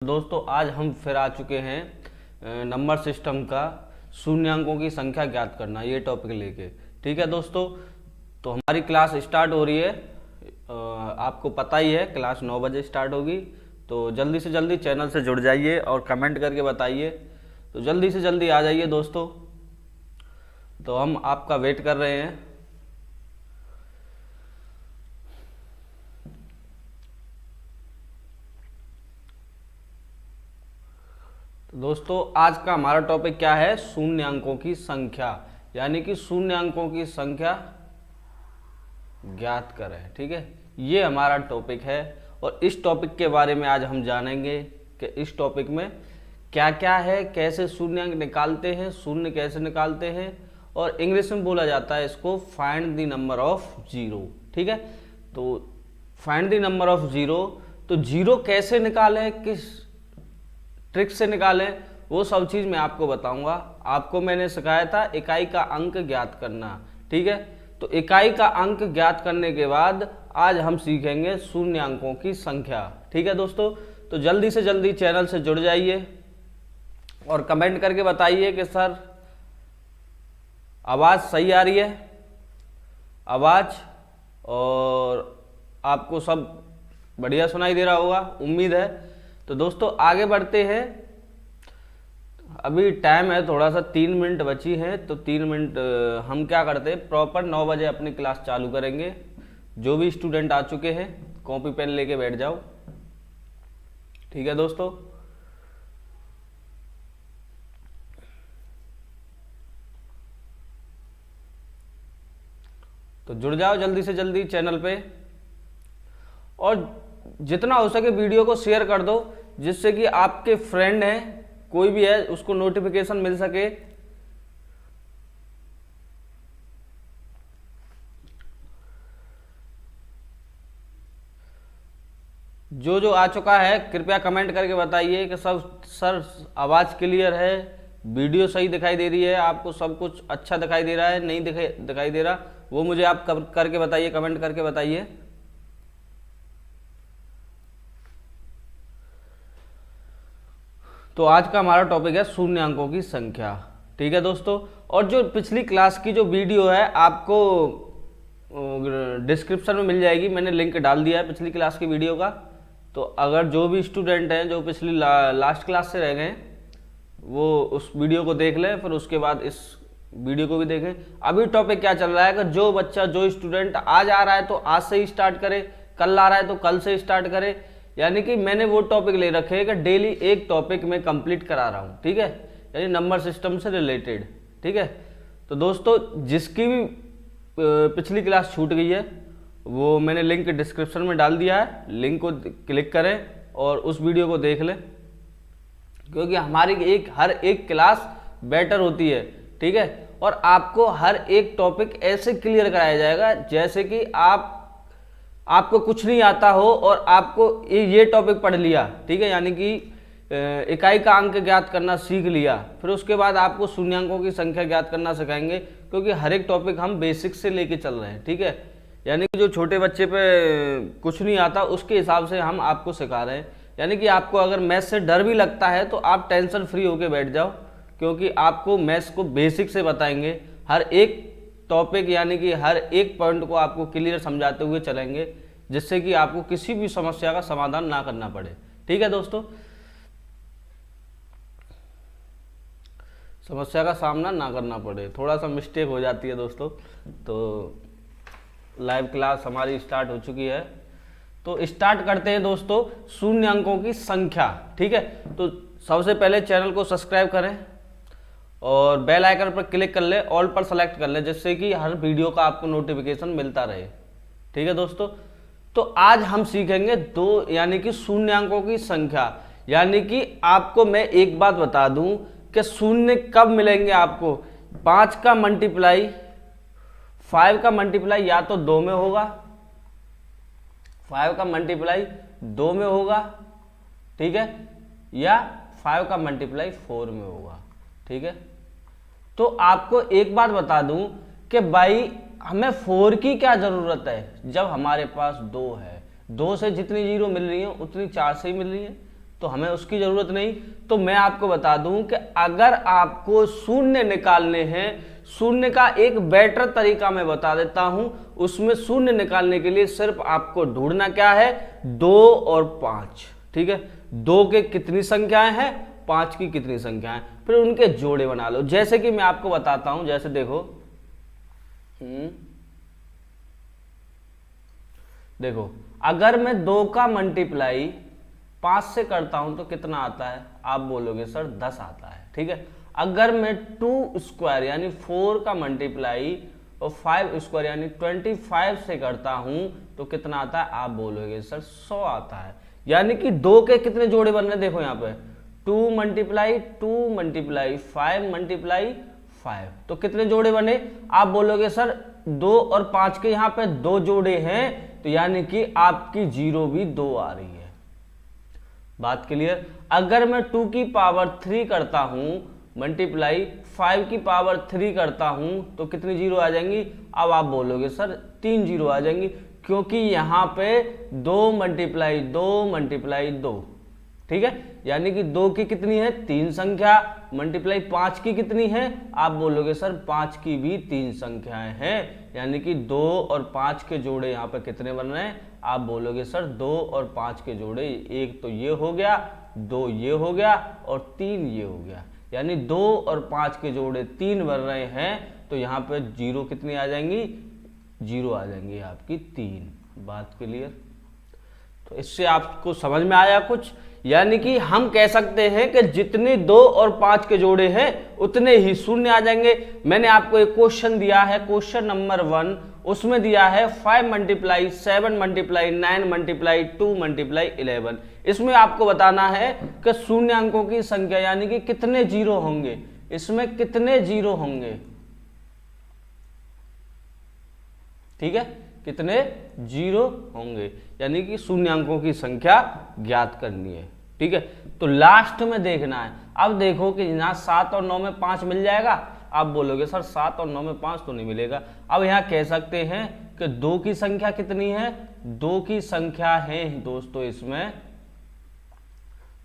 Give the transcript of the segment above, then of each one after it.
दोस्तों आज हम फिर आ चुके हैं नंबर सिस्टम का शून्यांकों की संख्या ज्ञात करना, ये टॉपिक लेके। ठीक है दोस्तों, तो हमारी क्लास स्टार्ट हो रही है। आपको पता ही है क्लास 9 बजे स्टार्ट होगी, तो जल्दी से जल्दी चैनल से जुड़ जाइए और कमेंट करके बताइए। तो जल्दी से जल्दी आ जाइए दोस्तों, तो हम आपका वेट कर रहे हैं। तो दोस्तों आज का हमारा टॉपिक क्या है? शून्य अंकों की संख्या, यानी कि शून्य अंकों की संख्या ज्ञात करें। ठीक है, ये हमारा टॉपिक है और इस टॉपिक के बारे में आज हम जानेंगे कि इस टॉपिक में क्या क्या है, कैसे शून्य अंक निकालते हैं, शून्य कैसे निकालते हैं, और इंग्लिश में बोला जाता है इसको find the number of zero. ठीक है, तो find the number of zero, तो जीरो कैसे निकालें, किस ट्रिक से निकालें, वो सब चीज़ मैं आपको बताऊंगा। आपको मैंने सिखाया था इकाई का अंक ज्ञात करना। ठीक है, तो इकाई का अंक ज्ञात करने के बाद आज हम सीखेंगे शून्य अंकों की संख्या। ठीक है दोस्तों, तो जल्दी से जल्दी चैनल से जुड़ जाइए और कमेंट करके बताइए कि सर आवाज़ सही आ रही है, आवाज़, और आपको सब बढ़िया सुनाई दे रहा होगा, उम्मीद है। तो दोस्तों आगे बढ़ते हैं। अभी टाइम है थोड़ा सा, 3 मिनट बची है, तो 3 मिनट हम क्या करते हैं, प्रॉपर 9 बजे अपनी क्लास चालू करेंगे। जो भी स्टूडेंट आ चुके हैं कॉपी पेन लेके बैठ जाओ। ठीक है दोस्तों, तो जुड़ जाओ जल्दी से जल्दी चैनल पे, और जितना हो सके वीडियो को शेयर कर दो, जिससे कि आपके फ्रेंड हैं कोई भी है उसको नोटिफिकेशन मिल सके। जो जो आ चुका है कृपया कमेंट करके बताइए कि सब सर आवाज़ क्लियर है, वीडियो सही दिखाई दे रही है, आपको सब कुछ अच्छा दिखाई दे रहा है, नहीं दिखाई दे रहा, वो मुझे आप करके बताइए, कमेंट करके बताइए। तो आज का हमारा टॉपिक है शून्य अंकों की संख्या। ठीक है दोस्तों, और जो पिछली क्लास की जो वीडियो है आपको डिस्क्रिप्शन में मिल जाएगी, मैंने लिंक डाल दिया है पिछली क्लास की वीडियो का। तो अगर जो भी स्टूडेंट हैं जो पिछली लास्ट क्लास से रह गए वो उस वीडियो को देख लें, फिर उसके बाद इस वीडियो को भी देखें। अभी टॉपिक क्या चल रहा है, अगर जो बच्चा जो स्टूडेंट आज आ रहा है तो आज से ही स्टार्ट करे, कल आ रहा है तो कल से स्टार्ट करे। यानी कि मैंने वो टॉपिक ले रखे हैं कि डेली एक टॉपिक में कंप्लीट करा रहा हूँ। ठीक है, यानी नंबर सिस्टम से रिलेटेड। ठीक है, तो दोस्तों जिसकी भी पिछली क्लास छूट गई है वो मैंने लिंक डिस्क्रिप्शन में डाल दिया है, लिंक को क्लिक करें और उस वीडियो को देख लें, क्योंकि हमारी हर एक क्लास बेटर होती है। ठीक है, और आपको हर एक टॉपिक ऐसे क्लियर कराया जाएगा जैसे कि आपको कुछ नहीं आता हो और आपको ये टॉपिक पढ़ लिया। ठीक है, यानी कि इकाई का अंक ज्ञात करना सीख लिया, फिर उसके बाद आपको शून्यांकों की संख्या ज्ञात करना सिखाएंगे, क्योंकि हर एक टॉपिक हम बेसिक से लेके चल रहे हैं। ठीक है, यानी कि जो छोटे बच्चे पे कुछ नहीं आता उसके हिसाब से हम आपको सिखा रहे हैं। यानी कि आपको अगर मैथ्स से डर भी लगता है तो आप टेंशन फ्री होके बैठ जाओ, क्योंकि आपको मैथ्स को बेसिक से बताएंगे। हर एक टॉपिक यानी कि हर एक पॉइंट को आपको क्लियर समझाते हुए चलेंगे, जिससे कि आपको किसी भी समस्या का समाधान ना करना पड़े। ठीक है दोस्तों, समस्या का सामना ना करना पड़े, थोड़ा सा मिस्टेक हो जाती है दोस्तों। तो लाइव क्लास हमारी स्टार्ट हो चुकी है, तो स्टार्ट करते हैं दोस्तों शून्य अंकों की संख्या। ठीक है, तो सबसे पहले चैनल को सब्सक्राइब करें और बेल आइकन पर क्लिक कर ले, ऑल पर सेलेक्ट कर ले, जिससे कि हर वीडियो का आपको नोटिफिकेशन मिलता रहे। ठीक है दोस्तों, तो आज हम सीखेंगे दो यानी कि शून्य अंकों की संख्या। यानी कि आपको मैं एक बात बता दूं कि शून्य कब मिलेंगे आपको, 5 का मल्टीप्लाई 5 का मल्टीप्लाई या तो 2 में होगा, 5 का मल्टीप्लाई 2 में होगा। ठीक है, या 5 का मल्टीप्लाई 4 में होगा। ठीक है, तो आपको एक बात बता दूं कि भाई हमें 4 की क्या जरूरत है, जब हमारे पास 2 है। 2 से जितनी जीरो मिल रही है उतनी 4 से ही मिल रही है। तो हमें उसकी जरूरत नहीं। तो मैं आपको बता दूं कि अगर आपको शून्य निकालने हैं, शून्य का एक बेटर तरीका मैं बता देता हूं। उसमें शून्य निकालने के लिए सिर्फ आपको ढूंढना क्या है, 2 और 5। ठीक है, 2 के कितनी संख्याएं हैं, 5 की कितनी संख्याएं, फिर उनके जोड़े बना लो। जैसे कि मैं आपको बताता हूं, जैसे देखो देखो अगर मैं 2 का मल्टीप्लाई 5 से करता हूं तो कितना आता है, आप बोलोगे सर 10 आता है। ठीक है, अगर मैं 2 स्क्वायर यानी 4 का मल्टीप्लाई और 5 स्क्वायर यानी 25 से करता हूं तो कितना आता है, आप बोलोगे सर 100 आता है। यानी कि 2 के कितने जोड़े बन रहे हैं, देखो यहाँ पे 2 मल्टीप्लाई 2 मल्टीप्लाई 5 मल्टीप्लाई 5, तो कितने जोड़े बने, आप बोलोगे सर 2 और 5 के यहाँ पे 2 जोड़े हैं, तो यानी कि आपकी 0 भी 2 आ रही है। बात क्लियर। अगर मैं 2 की पावर 3 करता हूं मल्टीप्लाई 5 की पावर 3 करता हूं तो कितनी 0 आ जाएंगी, अब आप बोलोगे सर 3 0 आ जाएंगी, क्योंकि यहां पे 2 मल्टीप्लाई 2 मल्टीप्लाई 2। ठीक है, यानी कि 2 की कितनी है, 3 संख्या, मल्टीप्लाई 5 की कितनी है, आप बोलोगे सर 5 की भी 3 संख्याएं हैं। यानी कि 2 और 5 के जोड़े यहाँ पे कितने बन रहे हैं, आप बोलोगे सर 2 और 5 के जोड़े, एक तो ये हो गया, 2 ये हो गया और 3 ये हो गया। यानी 2 और 5 के जोड़े 3 बन रहे हैं, तो यहाँ पे 0 कितनी आ जाएंगी, 0 आ जाएंगी आपकी 3। बात क्लियर। तो इससे आपको समझ में आया कुछ। यानी कि हम कह सकते हैं कि जितने 2 और 5 के जोड़े हैं उतने ही शून्य आ जाएंगे। मैंने आपको एक क्वेश्चन दिया है, क्वेश्चन नंबर 1, उसमें दिया है 5 मल्टीप्लाई 7 मल्टीप्लाई 9 मल्टीप्लाई 2 मल्टीप्लाई 11। इसमें आपको बताना है कि शून्य अंकों की संख्या यानी कि कितने 0 होंगे, इसमें कितने 0 होंगे। ठीक है, कितने 0 होंगे, यानी कि शून्य अंकों की संख्या ज्ञात करनी है। ठीक है, तो लास्ट में देखना है। अब देखो कि यहाँ 7 और 9 में 5 मिल जाएगा, आप बोलोगे सर 7 और 9 में 5 तो नहीं मिलेगा। अब यहाँ कह सकते हैं कि 2 की संख्या कितनी है, 2 की संख्या है दोस्तों, इसमें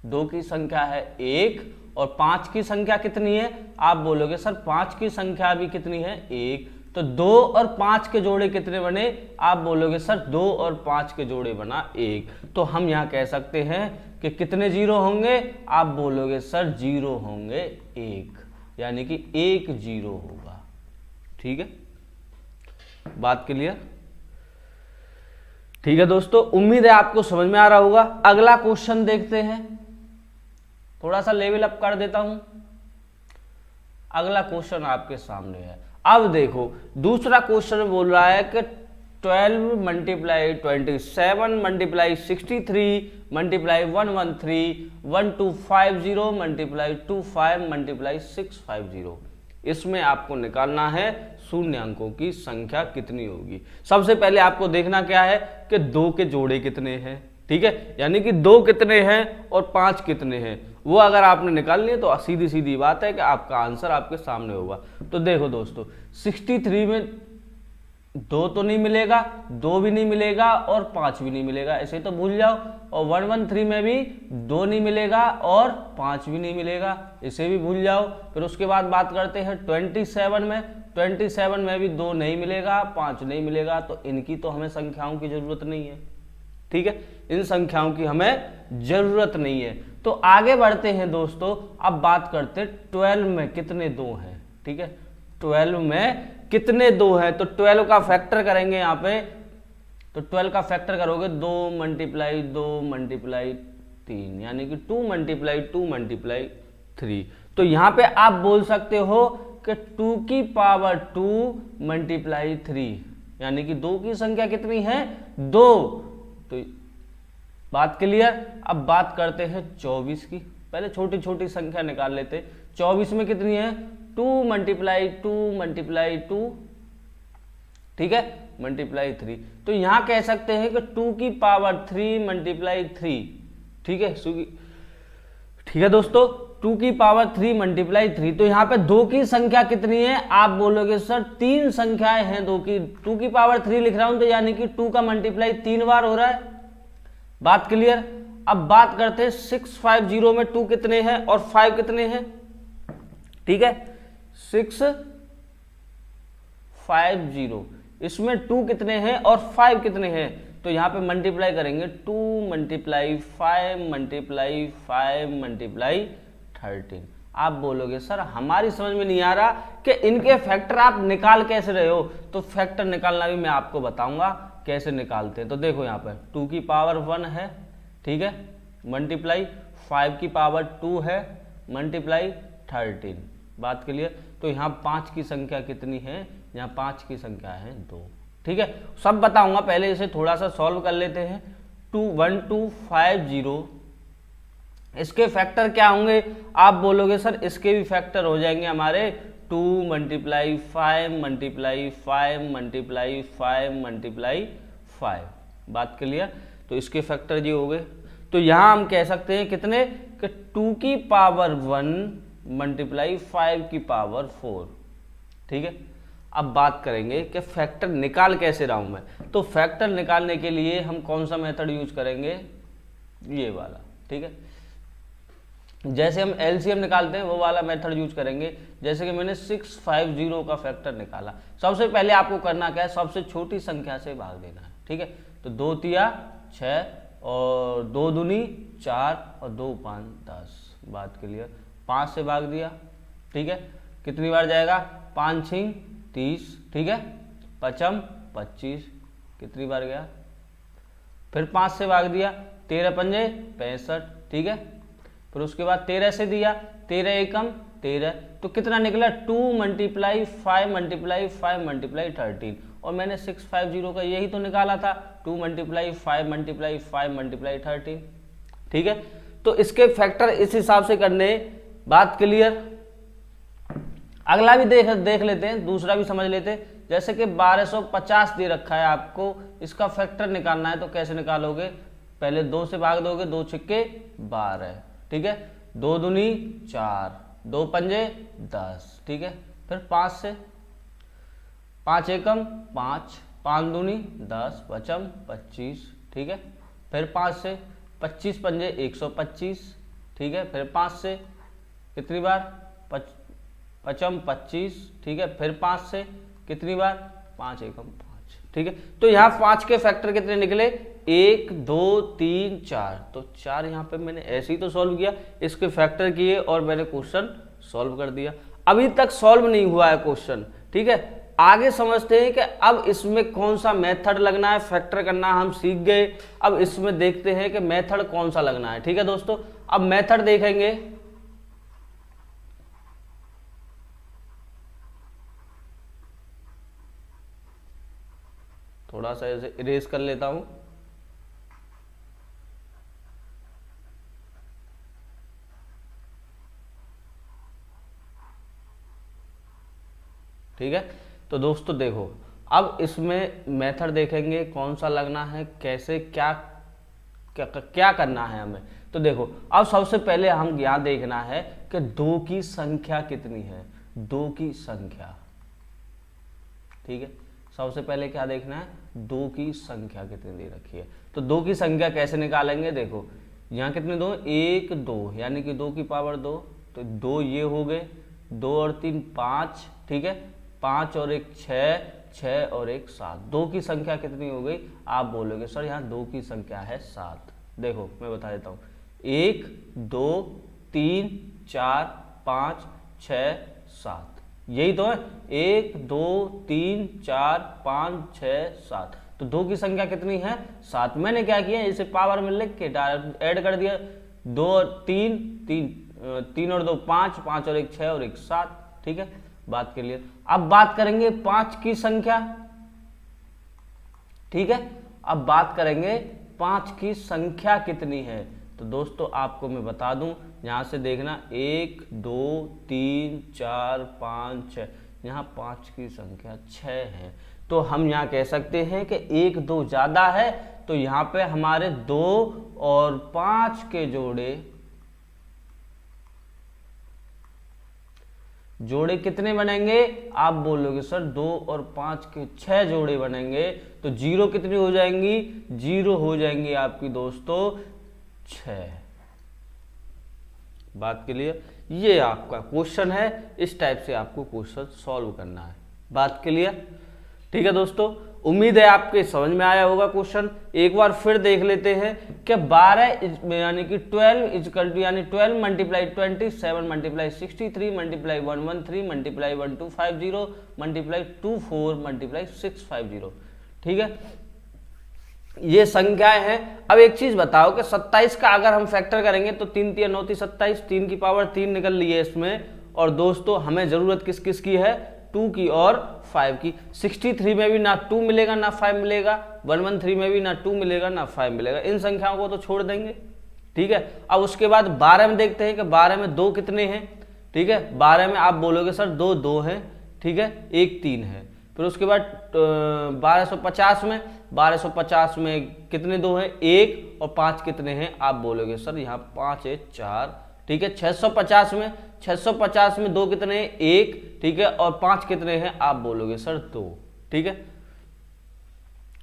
2 की संख्या है 1 और 5 की संख्या कितनी है, आप बोलोगे सर 5 की संख्या भी कितनी है 1। तो 2 और 5 के जोड़े कितने बने, आप बोलोगे सर 2 और 5 के जोड़े बना 1। तो हम यहाँ कह सकते हैं कि कितने 0 होंगे, आप बोलोगे सर 0 होंगे 1, यानी कि 1 0 होगा। ठीक है, बात क्लियर। ठीक है दोस्तों, उम्मीद है आपको समझ में आ रहा होगा। अगला क्वेश्चन देखते हैं, थोड़ा सा लेवल अप कर देता हूं। अगला क्वेश्चन आपके सामने है। अब देखो दूसरा क्वेश्चन बोल रहा है कि 12 multiply 27 multiply 63 multiply 113 1250 multiply 25 multiply 650। इसमें आपको निकालना है शून्य अंकों की संख्या कितनी होगी। सबसे पहले आपको देखना क्या है कि 2 के जोड़े कितने हैं। ठीक है, यानी कि 2 कितने हैं और 5 कितने हैं, वो अगर आपने निकाल लिए तो सीधी सीधी बात है कि आपका आंसर आपके सामने होगा। तो देखो दोस्तों 63 में 2 तो नहीं मिलेगा, 2 भी नहीं मिलेगा और 5 भी नहीं मिलेगा, ऐसे तो भूल जाओ। और 113 में भी 2 नहीं मिलेगा और 5 भी नहीं मिलेगा, इसे भी भूल जाओ। फिर उसके बाद बात करते हैं 27 में, 27 में भी 2 नहीं मिलेगा, 5 नहीं मिलेगा, तो इनकी तो हमें संख्याओं की जरूरत नहीं है। ठीक है, इन संख्याओं की हमें जरूरत नहीं है। तो आगे बढ़ते हैं दोस्तों, अब बात करते हैं 12 में कितने 2 हैं। ठीक है, 12 में कितने 2 हैं, तो 12 का फैक्टर करेंगे यहाँ पे, तो 12 का फैक्टर करोगे 2 मल्टीप्लाई 2 मल्टीप्लाई 3, यानी कि 2 मल्टीप्लाई 2 मल्टीप्लाई 3। तो यहाँ पे आप बोल सकते हो कि 2 की पावर 2 मल्टीप्लाई 3, यानी कि 2 की संख्या कितनी है 2। तो बात क्लियर। अब बात करते हैं 24 की, पहले छोटी छोटी संख्या निकाल लेते। 24 में कितनी है 2 मल्टीप्लाई 2 मल्टीप्लाई 2, ठीक है, मल्टीप्लाई 3। तो यहां कह सकते हैं कि 2 की पावर 3 मल्टीप्लाई 3। ठीक है, ठीक है दोस्तों, 2 की पावर 3 मल्टीप्लाई 3। तो यहाँ पे 2 की संख्या कितनी है, आप बोलोगे सर 3 संख्याएं हैं 2 की। 2 की पावर 3 लिख रहा हूं तो यानी कि 2 का मल्टीप्लाई 3 बार हो रहा है। बात क्लियर। अब बात करते हैं 650 में 2 कितने हैं और 5 कितने हैं। ठीक है, 650 इसमें 2 कितने हैं और 5 कितने हैं, तो यहां पे मल्टीप्लाई करेंगे 2 मल्टीप्लाई 5 मल्टीप्लाई 5 मल्टीप्लाई 13। आप बोलोगे सर हमारी समझ में नहीं आ रहा कि इनके फैक्टर आप निकाल कैसे रहे हो, तो फैक्टर निकालना भी मैं आपको बताऊंगा कैसे निकालते हैं। तो देखो यहाँ पर 2 की पावर 1 है, ठीक है, मल्टीप्लाई 5 की पावर 2 है, मल्टीप्लाई 13। बात क्लियर। तो यहाँ 5 की संख्या कितनी है, यहाँ 5 की संख्या है 2। ठीक है, सब बताऊंगा, पहले इसे थोड़ा सा सॉल्व कर लेते हैं। 1250 इसके फैक्टर क्या होंगे, आप बोलोगे सर इसके भी फैक्टर हो जाएंगे हमारे 2 मल्टीप्लाई 5 मल्टीप्लाई 5 मल्टीप्लाई 5 मल्टीप्लाई 5। बात क्लियर। तो इसके फैक्टर ये हो गए। तो यहां हम कह सकते हैं कितने कि 2 की पावर 1 मल्टीप्लाई 5 की पावर 4। ठीक है, अब बात करेंगे कि फैक्टर निकाल कैसे रहा हूं मैं। तो फैक्टर निकालने के लिए हम कौन सा मेथड यूज करेंगे, ये वाला। ठीक है, जैसे हम एलसीएम निकालते हैं वो वाला मेथड यूज करेंगे। जैसे कि मैंने 650 का फैक्टर निकाला, सबसे पहले आपको करना क्या है, सबसे छोटी संख्या से भाग देना है। ठीक है, तो 2 तिया 6 और 2 दूनी 4 और 2 5 10। बात क्लियर। 5 से भाग दिया। ठीक है, कितनी बार जाएगा, 5 6 30। ठीक है, 5 25, कितनी बार गया, फिर 5 से भाग दिया, 13 पंजे 65। ठीक है, फिर उसके बाद 13 से दिया, 13 एकम 13, तो कितना निकला 2 मल्टीप्लाई 5 मल्टीप्लाई 5 मल्टीप्लाई 13। और मैंने 650 का यही तो निकाला था, 2 मल्टीप्लाई 5 मल्टीप्लाई 5 मल्टीप्लाई 13। ठीक है, तो इसके फैक्टर इस हिसाब से करने। बात क्लियर। अगला भी देख लेते हैं, दूसरा भी समझ लेते हैं। जैसे कि 1250 दे रखा है आपको, इसका फैक्टर निकालना है, तो कैसे निकालोगे, पहले 2 से भाग दोगे, 2 छिक्के 12। ठीक है, 2 दूनी 4, 2 पंजे 10। ठीक है, फिर 5 से, 5 एकम 5, 5 दूनी 10, 5 25। ठीक है, फिर 5 से, 25 पंजे 125। ठीक है, फिर 5 से कितनी बार, 5 25। ठीक है, फिर 5 से कितनी बार, 5 एकम 5। ठीक है, तो यहाँ 5 के फैक्टर कितने निकले, 1 2 3 4। तो 4 यहाँ पे मैंने ऐसे ही तो सॉल्व किया, इसके फैक्टर किए और मैंने क्वेश्चन सॉल्व कर दिया। अभी तक सॉल्व नहीं हुआ है क्वेश्चन। ठीक है, आगे समझते हैं कि अब इसमें कौन सा मेथड लगना है, फैक्टर करना हम सीख गए। अब इसमें देखते हैं कि मेथड कौन सा लगना है। ठीक है दोस्तों, अब मेथड देखेंगे। थोड़ा सा ऐसे इरेज कर लेता हूं। ठीक है, तो दोस्तों देखो, अब इसमें मेथड देखेंगे कौन सा लगना है, कैसे क्या क्या क्या करना है हमें। तो देखो, अब सबसे पहले हम यहाँ देखना है कि 2 की संख्या कितनी है, 2 की संख्या। ठीक है, सबसे पहले क्या देखना है, 2 की संख्या कितनी दे रखी है। तो 2 की संख्या कैसे निकालेंगे, देखो यहाँ कितने 2, 1 2, यानी कि 2 की पावर 2, तो 2 ये हो गए, 2 और 3 5। ठीक है, 5 और 1 6, 6 और 1 7। 2 की संख्या कितनी हो गई, आप बोलोगे सर यहाँ 2 की संख्या है 7। देखो मैं बता देता हूँ, 1 2 3 4 5 6 7, यही तो है, 1 2 3 4 5 6 7। तो 2 की संख्या कितनी है, 7। मैंने क्या किया, इसे पावर में लिख के डायरेक्ट ऐड कर दिया, 2 और 3 3 और 2 5, 5 और 1 6 और 1 7। ठीक है, बात क्लियर। अब बात करेंगे 5 की संख्या। ठीक है, अब बात करेंगे 5 की संख्या कितनी है। तो दोस्तों आपको मैं बता दूं, यहां से देखना 1 2 3 4 5 6, यहाँ 5 की संख्या 6 है। तो हम यहाँ कह सकते हैं कि 1 2 ज्यादा है, तो यहाँ पे हमारे 2 और 5 के जोड़े कितने बनेंगे, आप बोलोगे सर 2 और 5 के 6 जोड़े बनेंगे। तो 0 कितनी हो जाएंगी, 0 हो जाएंगी आपकी दोस्तों 6। बात के लिए ये आपका क्वेश्चन है, इस टाइप से आपको क्वेश्चन सॉल्व करना है। बात के लिए ठीक है दोस्तों, उम्मीद है आपके समझ में आया होगा क्वेश्चन। एक बार फिर देख लेते हैं कि 12 यानी कि 12 इजकल टू यानी 12 multiply 20, 7 multiply 63 multiply 113 multiply 1250 multiply 24 multiply 650। ठीक है, ये संख्याएं हैं। अब एक चीज बताओ कि 27 का अगर हम फैक्टर करेंगे तो 3 3 9 27, 3 की पावर 3 निकल ली है इसमें। और दोस्तों हमें जरूरत किस किस की है, 2 की और 5 की। 63 में भी ना 2 मिलेगा ना 5 मिलेगा, 113 में भी ना 2 मिलेगा ना 5 मिलेगा, इन संख्याओं को तो छोड़ देंगे। ठीक है, अब उसके बाद 12 में देखते हैं कि 12 में 2 कितने हैं। ठीक है, 12 में आप बोलोगे सर 2 2 हैं। ठीक है, 1 3 है। फिर उसके बाद 1250 में कितने 2 हैं, 1 और 5 कितने हैं, आप बोलोगे सर यहाँ 5 है 4। ठीक है, 650 में 2 कितने हैं, 1। ठीक है, और 5 कितने हैं, आप बोलोगे सर 2। ठीक है,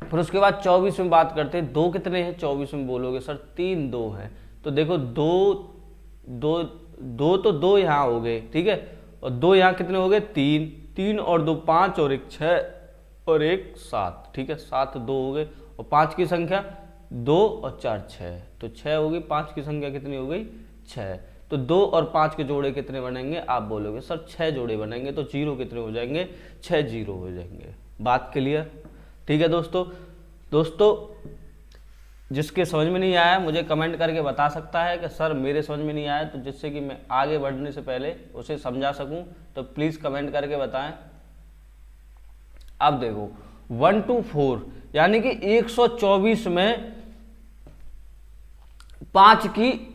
फिर उसके बाद 24 में बात करते हैं, 2 कितने हैं, 24 में बोलोगे सर 3 2 है। तो देखो 2 तो 2 यहाँ हो गए। ठीक है, और 2 यहाँ कितने हो गए, 3 और 2 5 और 1 6 और 1 7। ठीक है, 7 2 हो गए। और 5 की संख्या 2 और 4 6, तो 6 हो गई। 5 की संख्या कितनी हो गई, 6। तो 2 और 5 के जोड़े कितने बनेंगे, आप बोलोगे सर 6 जोड़े बनेंगे। तो 0 कितने हो जाएंगे, 6 0 हो जाएंगे। बात क्लियर। ठीक है दोस्तों जिसके समझ में नहीं आया मुझे कमेंट करके बता सकता है कि सर मेरे समझ में नहीं आया, तो जिससे कि मैं आगे बढ़ने से पहले उसे समझा सकूं, तो प्लीज कमेंट करके बताएं। अब देखो 1 to 4 यानी कि 124 में 5 की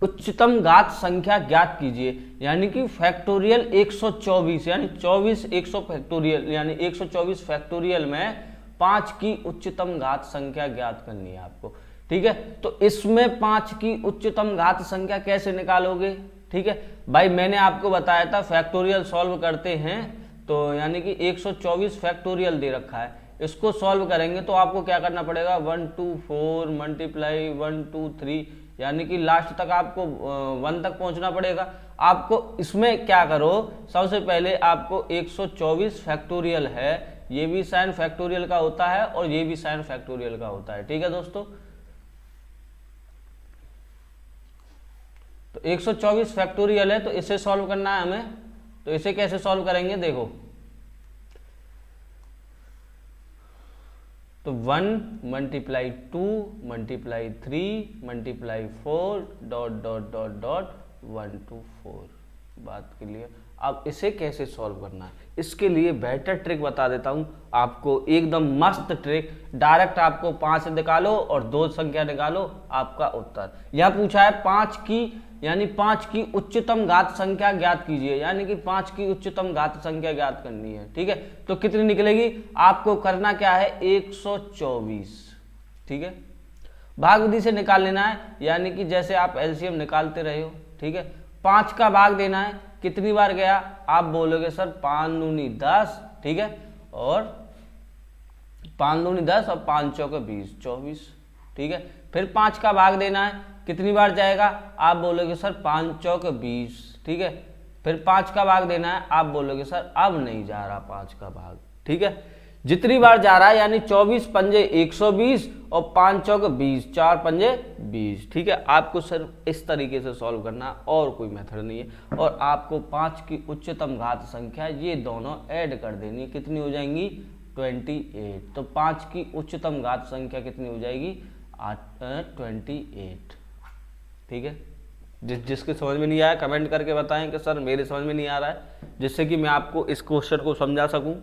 उच्चतम घात संख्या ज्ञात कीजिए। यानी कि फैक्टोरियल 124 यानी 24 100 फैक्टोरियल यानी 124 फैक्टोरियल में 5 की उच्चतम घात संख्या ज्ञात करनी है आपको। ठीक है, तो इसमें 5 की उच्चतम घात संख्या कैसे निकालोगे। ठीक है भाई, मैंने आपको बताया था फैक्टोरियल सॉल्व करते हैं, तो यानी कि 124 फैक्टोरियल दे रखा है, इसको सॉल्व करेंगे तो आपको क्या करना पड़ेगा, 1 2 4 मल्टीप्लाई 1 2 3 यानी कि लास्ट तक आपको 1 तक पहुंचना पड़ेगा। आपको इसमें क्या करो, सबसे पहले आपको 124 फैक्टोरियल है, ये भी साइन फैक्टोरियल का होता है और ये भी साइन फैक्टोरियल का होता है। ठीक है दोस्तों, तो 124 फैक्टोरियल है, तो इसे सॉल्व करना है हमें। तो इसे कैसे सॉल्व करेंगे, देखो तो 1 multiply 2 multiply 3 multiply 4 dot dot dot dot 1 to 4। बात के लिए अब इसे कैसे सॉल्व करना है, इसके लिए बेटर ट्रिक बता देता हूं आपको, एकदम मस्त ट्रिक। डायरेक्ट आपको 5 निकालो और 2 संख्या निकालो, आपका उत्तर। यह पूछा है 5 की यानी 5 की उच्चतम घात संख्या ज्ञात कीजिए, यानी कि 5 की उच्चतम घात संख्या ज्ञात करनी है। ठीक है, तो कितनी निकलेगी, आपको करना क्या है, 124। ठीक है, भाग विधि से निकाल लेना है, यानी कि जैसे आप एलसीएम निकालते रहे हो। ठीक है, 5 का भाग देना है, कितनी बार गया, आप बोलोगे सर 5 दूनी 10। ठीक है, और 5 दूनी 10 और 5 चौके 20 24। ठीक है, फिर 5 का भाग देना है, कितनी बार जाएगा, आप बोलोगे सर 5 चौके 20। ठीक है, फिर 5 का भाग देना है, आप बोलोगे सर अब नहीं जा रहा 5 का भाग। ठीक है, जितनी बार जा रहा है यानी 24 पंजे 120 और 5 चौक 20, 4 पंजे 20। ठीक है, आपको सिर्फ इस तरीके से सॉल्व करना, और कोई मेथड नहीं है। और आपको 5 की उच्चतम घात संख्या ये दोनों ऐड कर देनी है, कितनी हो जाएंगी, 28। तो 5 की उच्चतम घात संख्या कितनी हो जाएगी, 28। ठीक है, जिसके समझ में नहीं आया कमेंट करके बताएं कि सर मेरे समझ में नहीं आ रहा है, जिससे कि मैं आपको इस क्वेश्चन को समझा सकूं।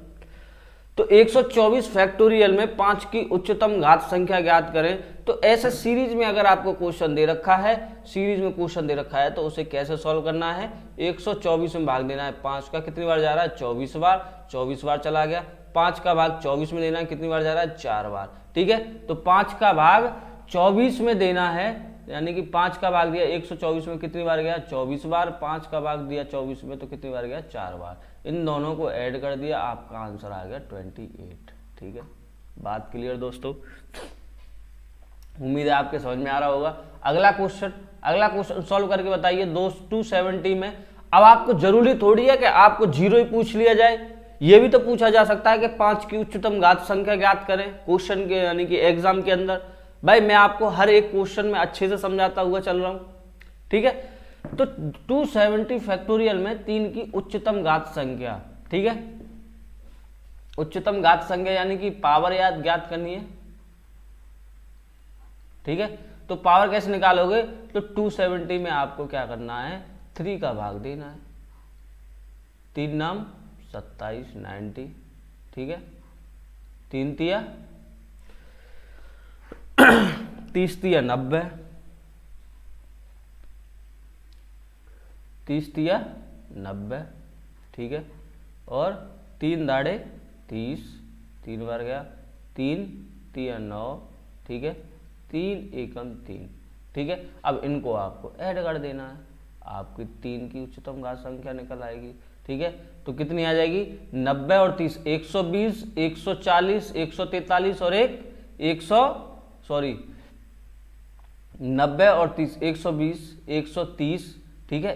तो 124 फैक्टोरियल में 5 की उच्चतम घात संख्या ज्ञात करें। तो ऐसे सीरीज में अगर आपको क्वेश्चन दे रखा है, तो उसे कैसे सॉल्व करना है, 124 में भाग देना है 5 का, कितनी बार जा रहा है, 24 बार, 24 बार चला गया। 5 का भाग 24 में देना है, कितनी बार जा रहा है, 4 बार। ठीक है, तो 5 का भाग 24 में देना है, यानी कि 5 का भाग दिया 124 में, कितनी बार गया, 24 बार। 5 का भाग दिया 24 में, तो कितनी बार गया, 4 बार। इन दोनों को ऐड कर दिया, आपका आंसर आ गया 28। ठीक है, बात क्लियर दोस्तों। उम्मीद है आपके समझ में आ रहा होगा। अगला क्वेश्चन सॉल्व करके बताइए। 270 में अब आपको जरूरी थोड़ी है कि आपको 0 ही पूछ लिया जाए, ये भी तो पूछा जा सकता है कि 5 की उच्चतम घात संख्या ज्ञात करें क्वेश्चन के यानी कि एग्जाम के अंदर। भाई मैं आपको हर एक क्वेश्चन में अच्छे से समझाता हुआ चल रहा हूं, ठीक है। तो 270 फैक्टोरियल में 3 की उच्चतम घात संख्या, ठीक है, उच्चतम घात संख्या यानी कि पावर याद ज्ञात करनी है, ठीक है। तो पावर कैसे निकालोगे, तो 270 में आपको क्या करना है, 3 का भाग देना है, 3 नाम 27 90, ठीक है, 3 तिया 30 तिया 90, 30 तिया 90, ठीक है, और 3 दाड़े 30, 3 बार गया, 3 तिया 9, ठीक है, 3 एकम 3, ठीक है। अब इनको आपको ऐड कर देना है, आपकी 3 की उच्चतम घात संख्या निकल आएगी, ठीक है। तो कितनी आ जाएगी, 90 और 30 120, 140, 143 और 90 और 30 120, 130, ठीक है,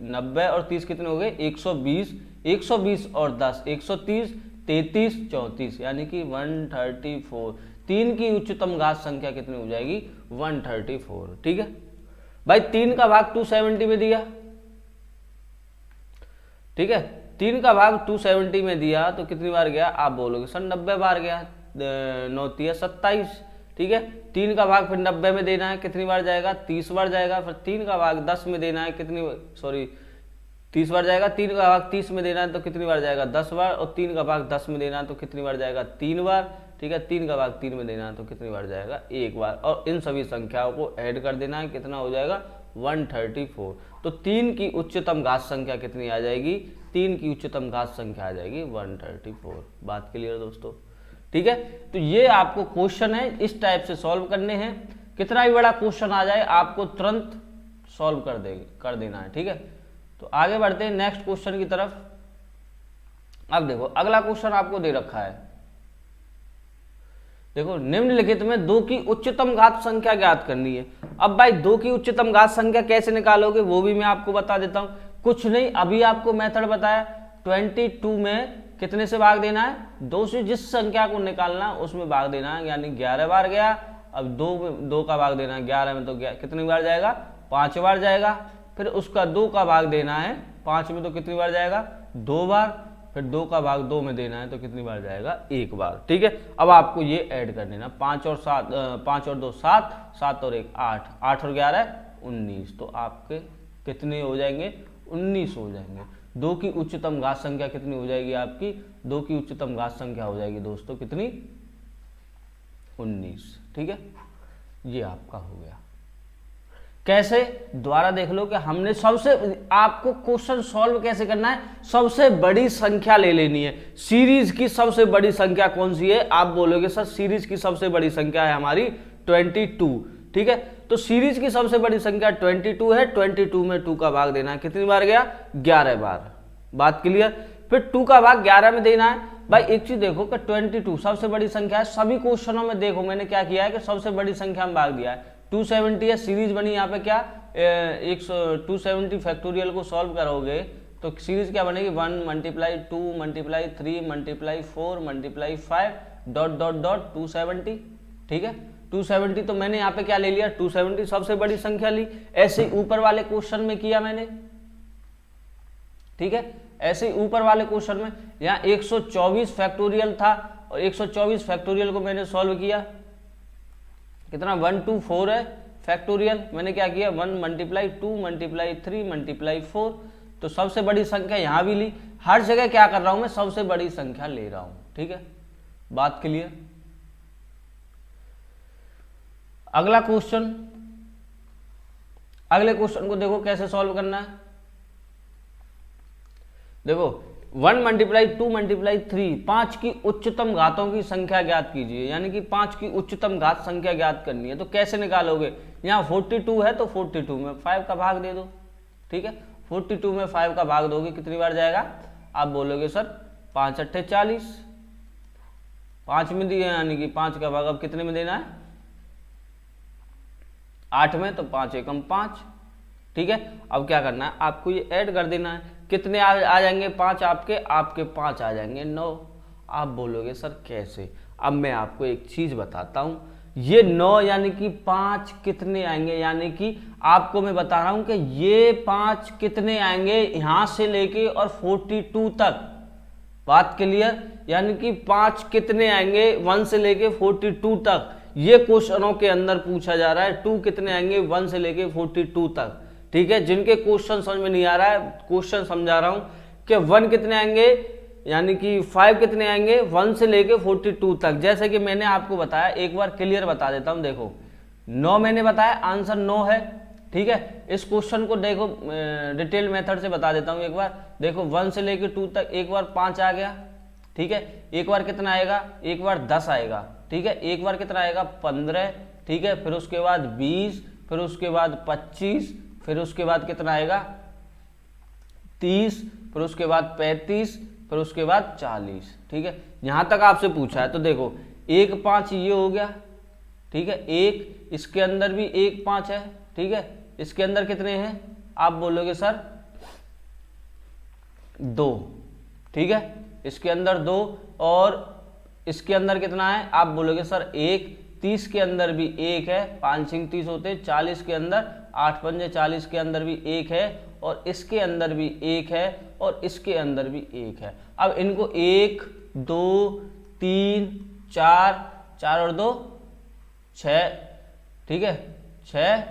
90 और 30 कितने हो गए, 120, 120 और 10 130, 33 34 यानी कि 134। 3 की उच्चतम घात संख्या कितनी हो जाएगी, 134, ठीक है। भाई 3 का भाग 270 में दिया, ठीक है, 3 का भाग 270 में दिया तो कितनी बार गया, आप बोलोगे सर 90 बार गया, 9 तिया 27, ठीक है। 3 का भाग फिर 90 में देना है, कितनी बार जाएगा, 30 बार जाएगा। फिर 3 का भाग 10 में देना है, 30 बार जाएगा। 3 का भाग 30 में देना है तो कितनी बार जाएगा, 10 बार। और 3 का भाग 10 में देना है तो कितनी बार जाएगा, 3 बार, ठीक है। 3 का भाग 3 में देना है तो कितनी बार जाएगा, 1 बार। और इन सभी संख्याओं को ऐड कर देना है, कितना हो जाएगा, 134। तो 3 की उच्चतम घात संख्या कितनी आ जाएगी, 3 की उच्चतम घात संख्या आ जाएगी 134। बात क्लियर दोस्तों, ठीक है। तो ये आपको क्वेश्चन है, इस टाइप से सॉल्व करने हैं। कितना भी बड़ा क्वेश्चन आ जाए आपको तुरंत सॉल्व कर देना है, ठीक है। तो आगे बढ़ते हैं नेक्स्ट क्वेश्चन की तरफ। अब देखो अगला क्वेश्चन आपको दे रखा है, देखो निम्नलिखित में 2 की उच्चतम घात संख्या ज्ञात करनी है। अब भाई 2 की उच्चतम घात संख्या कैसे निकालोगे वो भी मैं आपको बता देता हूं। कुछ नहीं, अभी आपको मेथड बताया, 22 में कितने से भाग देना है, 2 से जिस संख्या को निकालना है उसमें भाग देना है, यानी 11 बार गया। अब 2 का भाग देना है 11 में, तो कितनी बार जाएगा, 5 बार जाएगा। फिर उसका 2 का भाग देना है 5 में, तो कितनी बार जाएगा, 2 बार। फिर 2 का भाग 2 में देना है तो कितनी बार जाएगा, 1 बार, ठीक है। अब आपको ये ऐड कर देना, 5 और 2 7, 7 और 1 8, 8 और 11 19, तो आपके कितने हो जाएंगे, 19 हो जाएंगे। 2 की उच्चतम घात संख्या कितनी हो जाएगी आपकी, 2 की उच्चतम घात संख्या हो जाएगी दोस्तों कितनी, 19, ठीक है। ये आपका हो गया। कैसे, द्वारा देख लो कि हमने सबसे, आपको क्वेश्चन सॉल्व कैसे करना है, सबसे बड़ी संख्या ले लेनी है। सीरीज की सबसे बड़ी संख्या कौन सी है, आप बोलोगे सर सीरीज की सबसे बड़ी संख्या है हमारी 22, ठीक है। तो सीरीज की सबसे बड़ी संख्या 22 है, 22 में 2 का भाग देना है, कितनी बार गया, 11 बार। बात क्लियर। फिर 2 का भाग 11 में देना है। भाई एक चीज देखो कि 22 सबसे बड़ी संख्या है, सभी क्वेश्चनों में देखो मैंने क्या किया है कि सबसे बड़ी संख्या में भाग दिया है। 270 है, सीरीज बनी यहाँ पे क्या, 270 फैक्टोरियल को सॉल्व करोगे तो सीरीज क्या बनेगी, 1 × 2 × 3 × 4 × 5 ... 270, ठीक है। 270 तो मैंने यहाँ पे क्या ले लिया, 270 सबसे बड़ी संख्या ली। ऐसे ऊपर वाले क्वेश्चन में किया मैंने, ठीक है। ऐसे ही ऊपर वाले क्वेश्चन में यहाँ 124 फैक्टोरियल था और 124 फैक्टोरियल को मैंने सॉल्व किया, कितना 124 है फैक्टोरियल। मैंने क्या किया, 1 × 2 × 3 × 4, तो सबसे बड़ी संख्या यहाँ भी ली। हर जगह क्या कर रहा हूं मैं, सबसे बड़ी संख्या ले रहा हूं, ठीक है। बात क्लियर। अगला क्वेश्चन, अगले क्वेश्चन को देखो कैसे सॉल्व करना है। देखो 1 × 2 × 3, 5 की उच्चतम घातों की संख्या ज्ञात कीजिए, यानी कि 5 की उच्चतम घात संख्या ज्ञात करनी है। तो कैसे निकालोगे, यहाँ 42 है तो 42 में 5 का भाग दे दो, ठीक है। 42 में 5 का भाग दोगे कितनी बार जाएगा, आप बोलोगे सर 5 × 8 = 40, 5 में दिया यानी कि 5 का भाग अब कितने में देना है, 8 में तो 5 एकम 5, ठीक है। अब क्या करना है, आपको ये ऐड कर देना है। कितने आ जाएंगे 5 आपके 5 आ जाएंगे 9। आप बोलोगे सर कैसे? अब मैं आपको एक चीज बताता हूं, ये 9 यानी कि 5 कितने आएंगे, यानी कि आपको मैं बता रहा हूं कि ये 5 कितने आएंगे यहां से लेके और 42 तक। बात क्लियर? यानी कि 5 कितने आएंगे 1 से लेके 42 तक। ये क्वेश्चनों के अंदर पूछा जा रहा है 2 कितने आएंगे 1 से लेके 42 तक, ठीक है। जिनके क्वेश्चन समझ में नहीं आ रहा है, क्वेश्चन समझा रहा हूं कि 1 कितने आएंगे, यानी कि 5 कितने आएंगे 1 से लेके 42 तक। जैसे कि मैंने आपको बताया, एक बार क्लियर बता देता हूं। देखो 9 मैंने बताया, आंसर 9 है, ठीक है। इस क्वेश्चन को देखो डिटेल मेथड से बता देता हूं एक बार। देखो 1 से लेके 2 तक एक बार 5 आ गया, ठीक है। एक बार कितना आएगा, एक बार 10 आएगा, ठीक है। एक बार कितना आएगा 15, ठीक है। फिर उसके बाद 20, फिर उसके बाद 25, फिर उसके बाद कितना आएगा 30, फिर उसके बाद 35, फिर उसके बाद 40, ठीक है। यहां तक आपसे पूछा है तो देखो 1 5 ये हो गया, ठीक है। एक इसके अंदर भी 1 5 है, ठीक है। इसके अंदर कितने हैं, आप बोलोगे सर 2, ठीक है। इसके अंदर 2 और इसके अंदर कितना है, आप बोलोगे सर 1। 30 के अंदर भी 1 है, 5 6 30 होते। 40 के अंदर 8 5 40 के अंदर भी 1 है, और इसके अंदर भी 1 है, और इसके अंदर भी 1 है। अब इनको 1 2 3 4, 4 और 2 6, ठीक है। 6,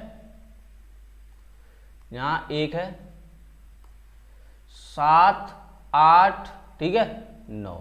यहां 1 है, 7 8, ठीक है 9।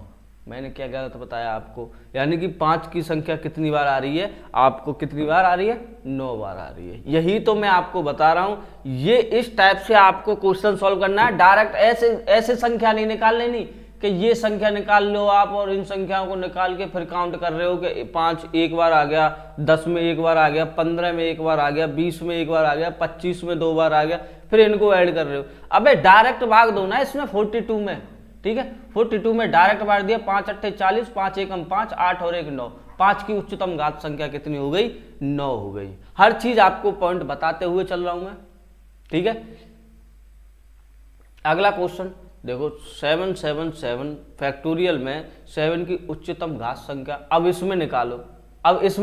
मैंने क्या गलत बताया आपको? यानी कि 5 की संख्या कितनी बार आ रही है, आपको कितनी बार आ रही है, 9 बार आ रही है। यही तो मैं आपको बता रहा हूं। ये इस टाइप से आपको क्वेश्चन सॉल्व करना है। डायरेक्ट ऐसे संख्या नहीं निकाल लेनी कि ये संख्या निकाल लो आप और इन संख्याओं को निकाल के फिर काउंट कर रहे हो कि 5 एक बार आ गया, 10 में एक बार आ गया, 15 में एक बार आ गया, 20 में एक बार आ गया, 25 में 2 बार आ गया, फिर इनको ऐड कर रहे हो। अबे डायरेक्ट भाग दो ना इसमें 42 में, ठीक है। 42 में डायरेक्ट बांट दिया, 5 8 40, 5 एकम 5, 8 और 1 9। 5 की उच्चतम घात संख्या कितनी हो गई, 9 हो गई। हर चीज आपको पॉइंट बताते हुए चल रहा हूं मैं, ठीक है। अगला क्वेश्चन देखो 777 फैक्टोरियल में 7 की उच्चतम घात संख्या। अब इसमें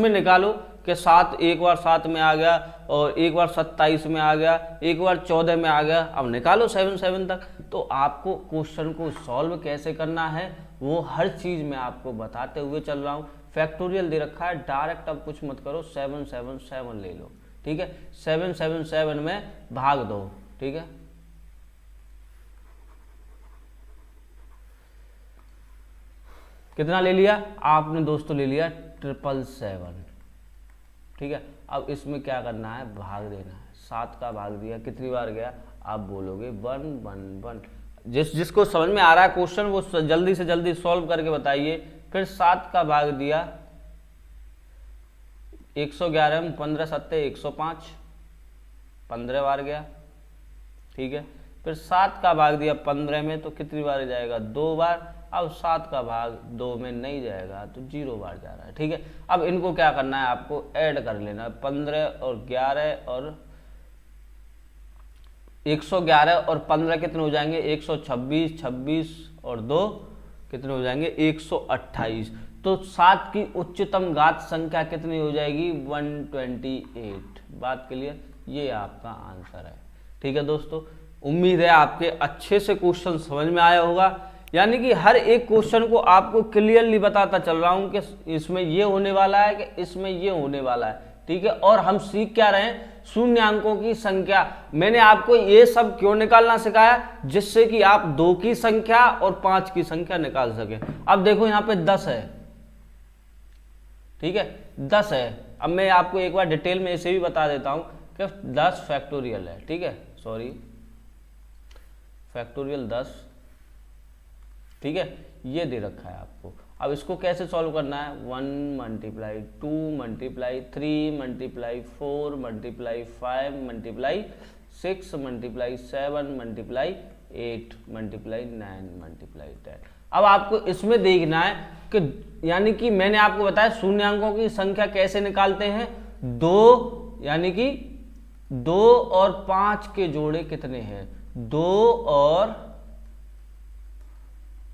निकालो कि 7 एक बार 7 में आ गया, और एक बार 27 में आ गया, एक बार 14 में आ गया। अब निकालो 7 तक। तो आपको क्वेश्चन को सॉल्व कैसे करना है वो हर चीज मैं आपको बताते हुए चल रहा हूं। फैक्टोरियल दे रखा है, डायरेक्ट अब कुछ मत करो, 777 ले लो, ठीक है। 777 में भाग दो, ठीक है। कितना ले लिया आपने दोस्तों, ले लिया 777, ठीक है। अब इसमें क्या करना है, भाग देना है। 7 का भाग दिया, कितनी बार गया, आप बोलोगे 1 1 1। जिसको समझ में आ रहा है क्वेश्चन वो जल्दी से जल्दी सॉल्व करके बताइए। फिर 7 का भाग दिया 111 में, 15 7 105, 15 बार गया, ठीक है। फिर 7 का भाग दिया 15 में, तो कितनी बार जाएगा, 2 बार। अब 7 का भाग 2 में नहीं जाएगा तो 0 बार जा रहा है, ठीक है। अब इनको क्या करना है, आपको ऐड कर लेना है। 15 और 11 और 111 और 15 कितने हो जाएंगे, 126, 26 और 2 कितने हो जाएंगे, 128। तो 7 की उच्चतम घात संख्या कितनी हो जाएगी, 128। बात क्लियर? ये आपका आंसर है, ठीक है दोस्तों। उम्मीद है आपके अच्छे से क्वेश्चन समझ में आया होगा। यानी कि हर एक क्वेश्चन को आपको क्लियरली बताता चल रहा हूं कि इसमें ये होने वाला है, कि इसमें ये होने वाला है, ठीक है। और हम सीख क्या रहे हैं, शून्यांकों की संख्या। मैंने आपको ये सब क्यों निकालना सिखाया, जिससे कि आप 2 की संख्या और 5 की संख्या निकाल सके। अब देखो यहाँ पे 10 है, ठीक है, 10 है। अब मैं आपको एक बार डिटेल में इसे भी बता देता हूं कि 10 फैक्टोरियल है, ठीक है, सॉरी फैक्टोरियल 10, ठीक है। ये दे रखा है आपको। अब इसको कैसे सॉल्व करना है, 1 × 2 × 3 × 4 × 5 × 6 × 7 × 8 × 9 × 10। अब आपको इसमें देखना है कि यानी कि मैंने आपको बताया शून्यांकों की संख्या कैसे निकालते हैं, 2 यानी कि 2 और 5 के जोड़े कितने हैं, 2 और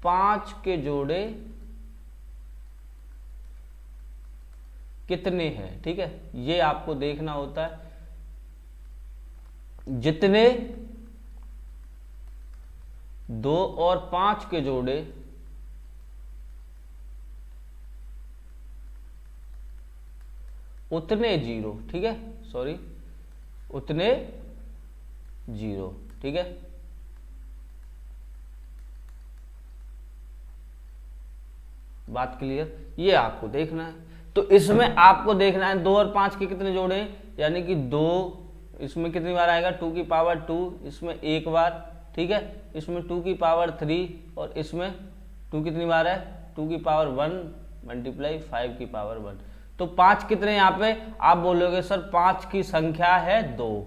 5 के जोड़े कितने हैं। ठीक है, ये आपको देखना होता है। जितने 2 और 5 के जोड़े उतने जीरो, ठीक है, सॉरी, उतने जीरो। ठीक है, बात क्लियर, ये आपको देखना है। तो इसमें आपको देखना है 2 और 5 के कितने जोड़े हैं, यानी कि 2, इसमें कितनी बार आएगा 2 की पावर 2, इसमें एक बार, ठीक है, इसमें 2 की पावर 3 और इसमें 2 कितनी बार है 2 की पावर 1 मल्टीप्लाई 5 की पावर 1। तो 5 कितने यहाँ पे, आप बोलोगे सर 5 की संख्या है 2,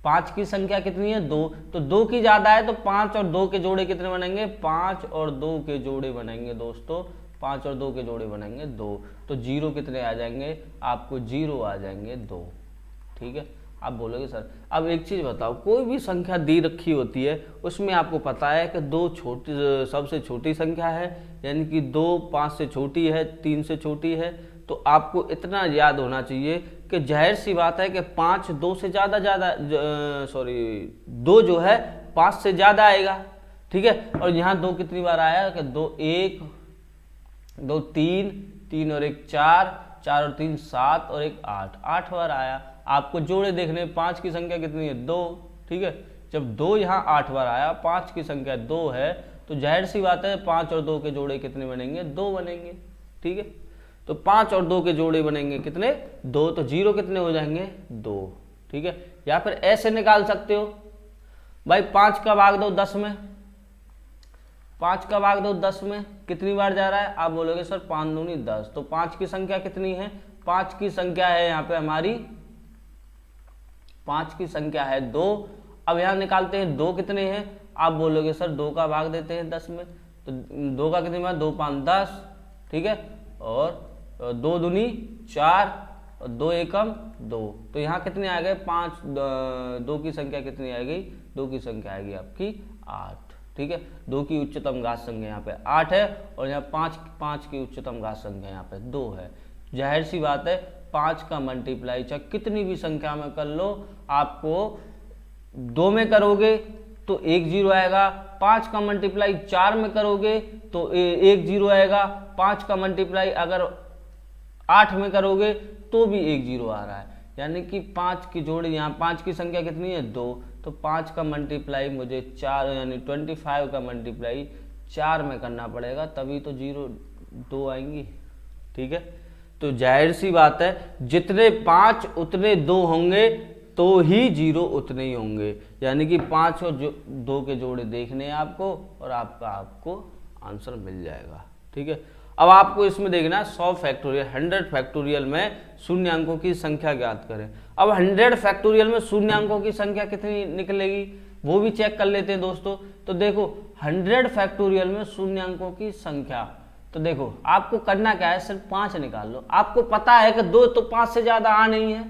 5 की संख्या कितनी है 2, तो 2 की ज्यादा है, तो 5 और 2 के जोड़े कितने बनेंगे, 5 और 2 के जोड़े बनेंगे दोस्तों, 5 और 2 के जोड़े बनेंगे 2। तो जीरो कितने आ जाएंगे, आपको जीरो आ जाएंगे 2। ठीक है, आप बोलोगे सर अब एक चीज बताओ, कोई भी संख्या दी रखी होती है उसमें आपको पता है कि 2 छोटी, सबसे छोटी संख्या है, यानी कि 2 5 से छोटी है, 3 से छोटी है, तो आपको इतना याद होना चाहिए कि जाहिर सी बात है कि 5 2 से ज़्यादा सॉरी 2 जो है 5 से ज़्यादा आएगा। ठीक है, और यहाँ 2 कितनी बार आया कि 2 1 2 3 3 और 1 4 4 और 3 7 और 1 8 8 बार आया। आपको जोड़े देखने, 5 की संख्या कितनी है 2। ठीक है, जब 2 यहाँ 8 बार आया, 5 की संख्या 2 है, तो जाहिर सी बात है 5 और 2 के जोड़े कितने बनेंगे 2 बनेंगे। ठीक है, तो 5 और 2 के जोड़े बनेंगे कितने 2, तो जीरो कितने हो जाएंगे 2। ठीक है, या फिर ऐसे निकाल सकते हो भाई, 5 का भाग दो 10 में, 5 का भाग दो 10 में कितनी बार जा रहा है, आप बोलोगे सर 5 दूनी 10, तो 5 की संख्या कितनी है, 5 की संख्या है यहाँ पे हमारी, 5 की संख्या है 2। अब यहाँ निकालते हैं 2 कितने हैं, आप बोलोगे सर 2 का भाग देते हैं 10 में, तो 2 का कितनी बार 2 5 10। ठीक है, और 2 दूनी 4 और 2 एकम 2, तो यहाँ कितने आ गए 5, 2 की संख्या कितनी आएगी, 2 की संख्या आएगी आपकी 8। ठीक है, 2 की उच्चतम घात संख्या यहाँ पे 8 है, और यहाँ 5 की उच्चतम घात संख्या यहाँ पे 2 है। जाहिर सी बात है 5 का मल्टीप्लाई चाहे कितनी भी संख्या में कर लो, आपको 2 में करोगे तो 1 जीरो आएगा, 5 का मल्टीप्लाई 4 में करोगे तो 1 जीरो आएगा, 5 का मल्टीप्लाई अगर 8 में करोगे तो भी 1 जीरो आ रहा है, यानी कि 5 की जोड़ी, यहाँ 5 की संख्या कितनी है 2, तो 5 का मल्टीप्लाई मुझे 4 यानी 25 का मल्टीप्लाई 4 में करना पड़ेगा, तभी तो 2 आएंगी। ठीक है, तो जाहिर सी बात है जितने 5 उतने 2 होंगे तो ही 0 उतने ही होंगे, यानी कि 5 और 2 के जोड़े देखने हैं आपको, और आपको आंसर मिल जाएगा। ठीक है, अब आपको इसमें देखना 100 फैक्टोरियल 100 फैक्टोरियल में शून्यांकों की संख्या ज्ञात करें। अब 100 फैक्टोरियल में शून्यांकों की संख्या कितनी निकलेगी वो भी चेक कर लेते हैं दोस्तों। तो देखो 100 फैक्टोरियल में शून्यांकों की संख्या, तो देखो आपको करना क्या है, सिर्फ 5 निकाल लो। आपको पता है कि 2 तो 5 से ज्यादा आ नहीं है,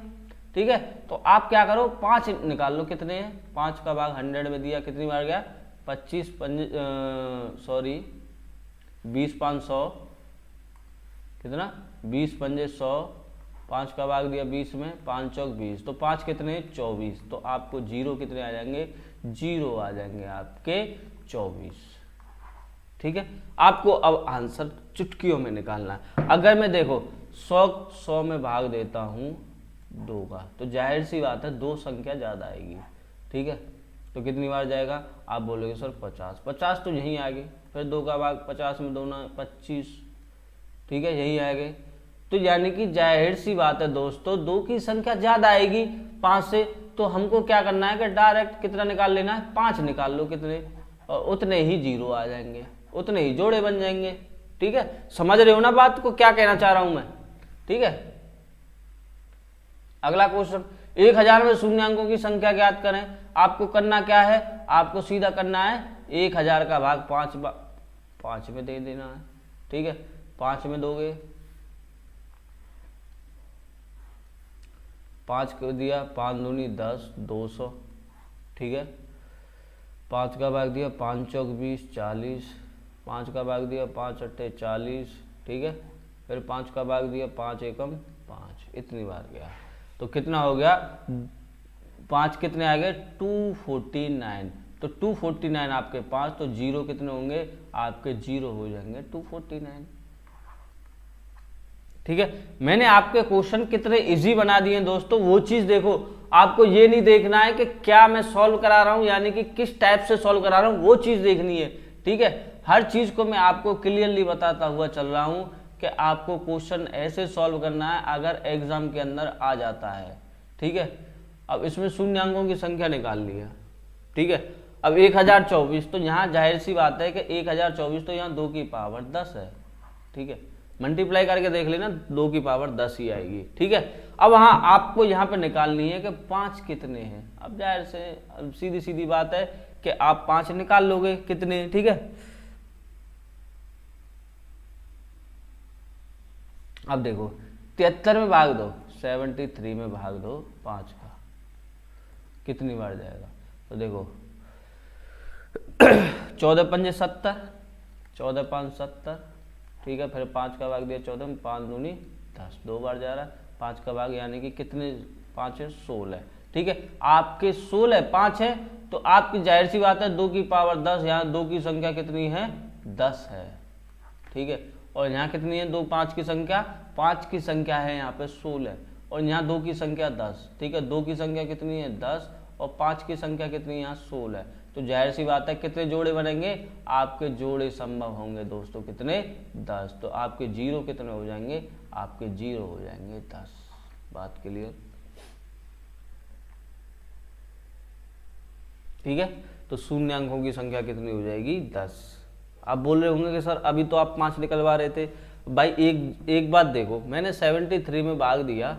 ठीक है, तो आप क्या करो 5 निकाल लो, कितने हैं 5 का भाग 100 में दिया कितनी बार गया 25 सॉरी 20 5 100 कितना 20 पंजे 100, 5 का भाग दिया 20 में, 5 चौक 20, तो 5 कितने 24, तो आपको जीरो कितने आ जाएंगे, जीरो आ जाएंगे आपके 24। ठीक है, आपको अब आंसर चुटकियों में निकालना है। अगर मैं देखो 100 में भाग देता हूँ 2 का, तो जाहिर सी बात है 2 संख्या ज़्यादा आएगी। ठीक है, तो कितनी बार जाएगा, आप बोलोगे सर 50 तो यहीं आ गई, फिर 2 का भाग 50 में 2 ना 25, ठीक है, यही आएंगे। तो यानी कि जाहिर सी बात है दोस्तों 2 की संख्या ज़्यादा आएगी 5 से, तो हमको क्या करना है कि डायरेक्ट कितना निकाल लेना है 5 निकाल लो कितने, और उतने ही जीरो आ जाएंगे, उतने ही जोड़े बन जाएंगे। ठीक है, समझ रहे हो ना बात को, क्या कहना चाह रहा हूं मैं। ठीक है, अगला क्वेश्चन 1000 में शून्यांकों की संख्या ज्ञात करें। आपको करना क्या है, आपको सीधा करना है 1000 का भाग 5 में दे देना है। ठीक है, 5 में दोगे 5 को दिया 5 दूनी 10, 200, ठीक है। 5 का भाग दिया 5 चौक 20, 40, 5 का भाग दिया 5 अट्ठे 40, ठीक है। फिर 5 का भाग दिया 5 एकम 5, इतनी बार गया। तो कितना हो गया, 5 कितने आ गए 249, तो 249 आपके 5, तो जीरो कितने होंगे आपके, जीरो हो जाएंगे 249, ठीक है। मैंने आपके क्वेश्चन कितने इजी बना दिए दोस्तों, वो चीज देखो। आपको ये नहीं देखना है कि क्या मैं सॉल्व करा रहा हूं, यानी कि किस टाइप से सॉल्व करा रहा हूं, वो चीज देखनी है, ठीक है। हर चीज को मैं आपको क्लियरली बताता हुआ चल रहा हूं कि आपको क्वेश्चन ऐसे सॉल्व करना है अगर एग्जाम के अंदर आ जाता है, ठीक है। अब इसमें शून्यांकों की संख्या निकाल ली है, ठीक है। अब 1024, तो यहाँ जाहिर सी बात है कि 1024 तो यहाँ 2 की पावर 10 है, ठीक है। मल्टीप्लाई करके देख लेना, 2 की पावर 10 ही आएगी, ठीक है। अब हाँ आपको यहाँ पे निकालनी है कि 5 कितने हैं। अब जाहिर से अब सीधी सीधी बात है कि आप 5 निकाल लोगे कितने, ठीक है। अब देखो 73 में भाग दो, 73 में भाग दो 5 का, कितनी बार जाएगा, तो देखो 14 पंजे 70, 14 5 70, ठीक है। फिर 5 का भाग दिया 14 में, 5 दूनी 10, 2 बार जा रहा है। 5 का भाग यानी कि कितने, 5 है 16, ठीक है। आपके 16 5 है, तो आपकी जाहिर सी बात है 2 की पावर 10, यहाँ 2 की संख्या कितनी है 10 है, ठीक है। और यहाँ कितनी है 2 5 की संख्या, 5 की संख्या है यहाँ पे 16, और यहाँ 2 की संख्या 10, ठीक है। 2 की संख्या कितनी है 10, और 5 की संख्या कितनी है यहाँ 16, तो जाहिर सी बात है कितने जोड़े बनेंगे, आपके जोड़े संभव होंगे दोस्तों कितने 10, तो आपके जीरो कितने हो जाएंगे, आपके जीरो हो जाएंगे 10। बात क्लियर, ठीक है। तो शून्यांकों की संख्या कितनी हो जाएगी 10। आप बोल रहे होंगे कि सर अभी तो आप 5 निकलवा रहे थे। भाई एक बात देखो, मैंने 73 में भाग दिया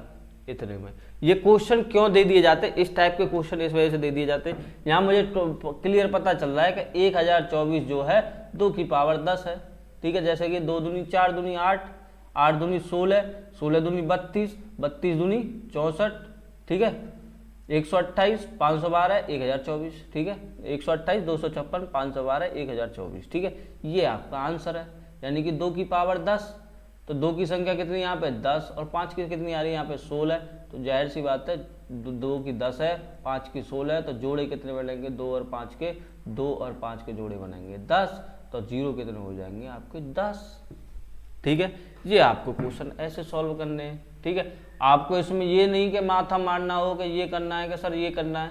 इतने में। ये क्वेश्चन क्यों दे दिए जाते, इस टाइप के क्वेश्चन इस वजह से दे दिए जाते, यहाँ मुझे क्लियर पता चल रहा है कि 1024 जो है 2 की पावर 10 है, ठीक है। जैसे कि 2 दूनी 4 दूनी 8, 8 दूनी 16, 16 दूनी 32, 32 दूनी 64, ठीक है। 128 512 1024, ठीक है। 128 256 512 1024, ठीक है। ये आपका आंसर है, यानी कि 2 की पावर 10, तो 2 की संख्या कितनी यहाँ पे 10, और 5 की कितनी आ रही है यहाँ पे 16, तो जाहिर सी बात है 2 की 10 है, 5 की 16 है, तो जोड़े कितने बनेंगे 2 और 5 के, 2 और 5 के जोड़े बनेंगे 10, तो जीरो कितने हो जाएंगे आपके 10, ठीक है। ये आपको क्वेश्चन ऐसे सॉल्व करने हैं, ठीक है। आपको इसमें ये नहीं कि माथा मारना हो कि ये करना है कि सर ये करना है,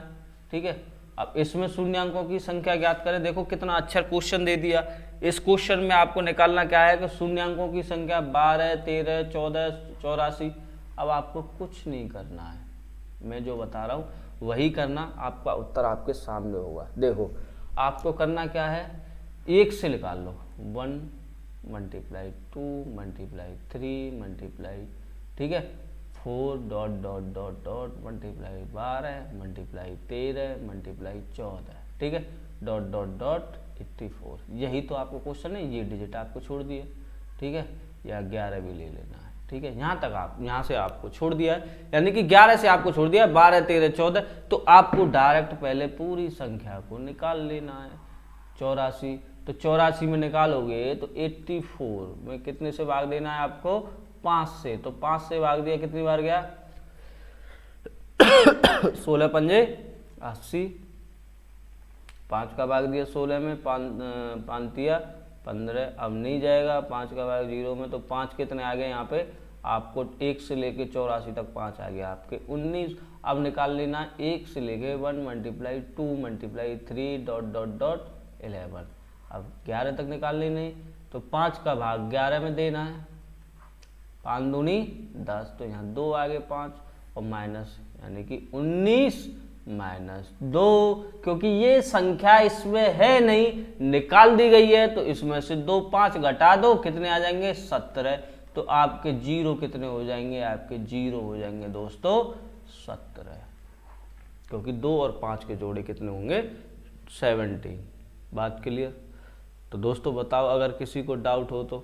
ठीक है। अब इसमें शून्यांकों की संख्या ज्ञात करें, देखो कितना अच्छा क्वेश्चन दे दिया। इस क्वेश्चन में आपको निकालना क्या है कि शून्यांकों की संख्या 12 13 14 84। अब आपको कुछ नहीं करना है, मैं जो बता रहा हूँ वही करना, आपका उत्तर आपके सामने होगा। देखो आपको करना क्या है, 1 से निकाल लो, 1 मल्टीप्लाई 2 मल्टीप्लाई 3 मल्टीप्लाई, ठीक है, 4 dot dot dot dot multiply 12 multiply 13 multiply 14, ठीक है, डॉट डॉट डॉट 84। यही तो आपको क्वेश्चन है, ये डिजिट आपको छोड़ दिए, ठीक है, या 11 भी ले लेना है, ठीक है। यहाँ तक आप, यहाँ से आपको छोड़ दिया है, यानी कि 11 से आपको छोड़ दिया, 12 13 14, तो आपको डायरेक्ट पहले पूरी संख्या को निकाल लेना है। 84, तो 84 में निकालोगे तो 84 में कितने से भाग देना है आपको, 5 से, तो 5 से भाग दिया कितनी बार गया 16 पंजे 80, 5 का भाग दिया 16 में, 5 दिया 15, अब नहीं जाएगा, 5 का भाग 0 में, तो 5 कितने आ गए यहाँ पे आपको, 1 से लेके 84 तक 5 आ गया आपके 19। अब निकाल लेना 1 से लेके 1 multiply 2 multiply 3 dot dot dot 11। अब 11 तक निकाल लेने, तो 5 का भाग 11 में देना है, 5 दूनी 10, तो यहाँ 2 आ गए 5, और माइनस यानी कि 19 माइनस 2, क्योंकि ये संख्या इसमें है नहीं, निकाल दी गई है, तो इसमें से 2 5 घटा दो, कितने आ जाएंगे 17, तो आपके जीरो कितने हो जाएंगे, आपके जीरो हो जाएंगे दोस्तों 17, क्योंकि 2 और 5 के जोड़े कितने होंगे 17। बात क्लियर। तो दोस्तों बताओ अगर किसी को डाउट हो तो।